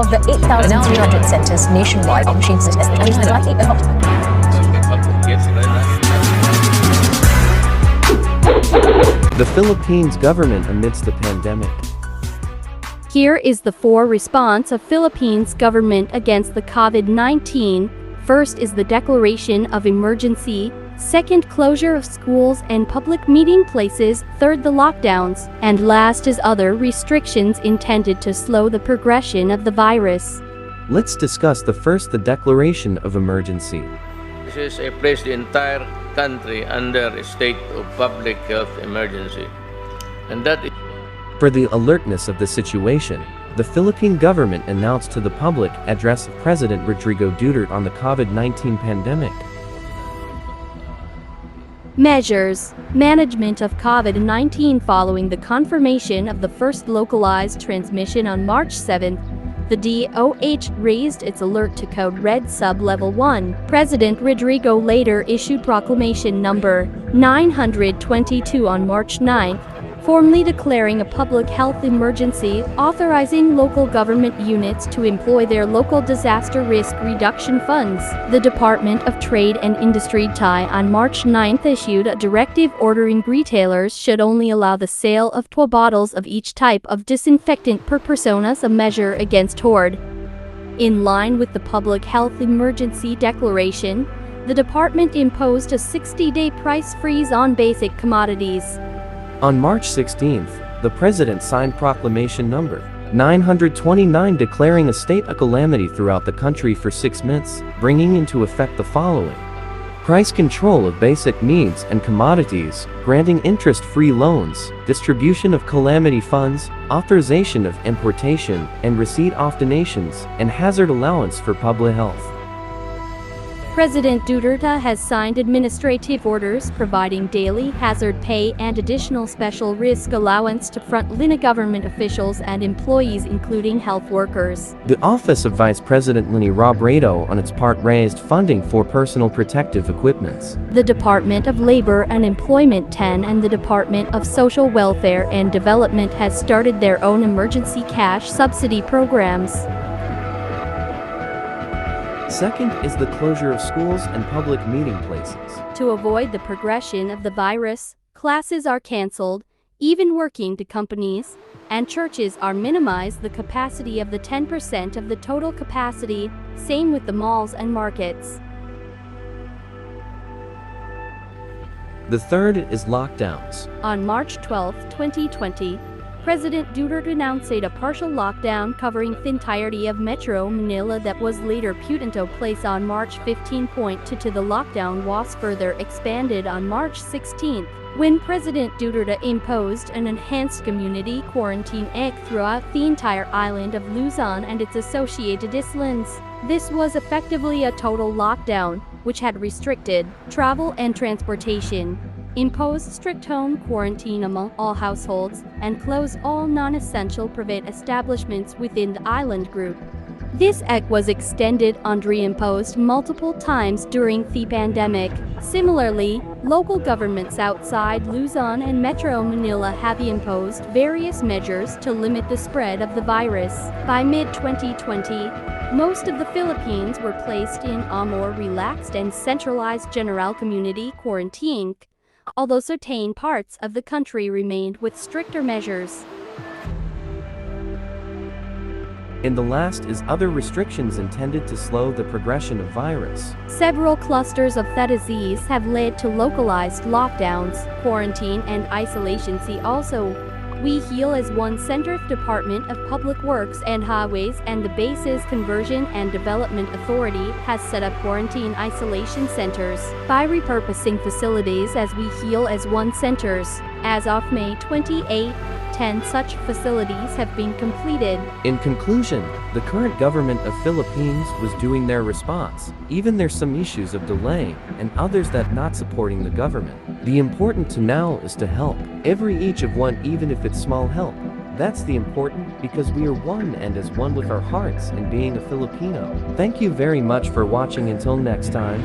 of the 8,300 centers nationwide, machines is likely the Philippines government amidst the pandemic. Here is the response of Philippines government against the COVID-19. First is the declaration of emergency, second closure of schools and public meeting places, third the lockdowns, and last is other restrictions intended to slow the progression of the virus. Let's discuss the declaration of emergency. This is place the entire country under a state of public health emergency, and that is for the alertness of the situation. The Philippine government announced to the public address of President Rodrigo Duterte on the COVID-19 pandemic. Measures. Management of COVID-19. Following the confirmation of the first localized transmission on March 7, the DOH raised its alert to code red sub-level 1. President Rodrigo later issued proclamation number 922 on March 9, formally declaring a public health emergency, authorizing local government units to employ their local disaster risk reduction funds. The Department of Trade and Industry (TAI) on March 9 issued a directive ordering retailers should only allow the sale of 12 bottles of each type of disinfectant per personas, a measure against hoard. In line with the public health emergency declaration, the department imposed a 60-day price freeze on basic commodities. On March 16th, the President signed Proclamation number 929 declaring a state of calamity throughout the country for 6 months, bringing into effect the following: price control of basic needs and commodities, granting interest-free loans, distribution of calamity funds, authorization of importation and receipt of donations, and hazard allowance for public health. President Duterte has signed administrative orders providing daily hazard pay and additional special risk allowance to frontline government officials and employees, including health workers. The Office of Vice President Leni Robredo on its part raised funding for personal protective equipments. The Department of Labor and Employment (TEN) and the Department of Social Welfare and Development has started their own emergency cash subsidy programs. Second is the closure of schools and public meeting places. To avoid the progression of the virus, classes are canceled, even working to companies, and churches are minimized the capacity of the 10% of the total capacity, same with the malls and markets. The third is lockdowns. On March 12, 2020, President Duterte announced a partial lockdown covering the entirety of Metro Manila that was later put into place on March 15. The lockdown was further expanded on March 16, when President Duterte imposed an enhanced community quarantine act throughout the entire island of Luzon and its associated islands. This was effectively a total lockdown, which had restricted travel and transportation, imposed strict home quarantine among all households, and closed all non-essential private establishments within the island group. This act was extended and reimposed multiple times during the pandemic. Similarly, local governments outside Luzon and Metro Manila have imposed various measures to limit the spread of the virus. By mid-2020, most of the Philippines were placed in a more relaxed and centralized general community quarantine, although certain parts of the country remained with stricter measures. And the last is other restrictions intended to slow the progression of virus. Several clusters of the disease have led to localized lockdowns, quarantine and isolation. See also, We Heal as One Center, Department of Public Works and Highways and the Bases Conversion and Development Authority has set up quarantine isolation centers by repurposing facilities as We Heal as One centers. As of May 28, 10 such facilities have been completed. In conclusion, the current government of Philippines was doing their response. Even there's some issues of delay and others that not supporting the government. The important to now is to help. Each of one, even if it's small help. That's the important, because we are one and as one with our hearts and being a Filipino. Thank you very much for watching. Until next time.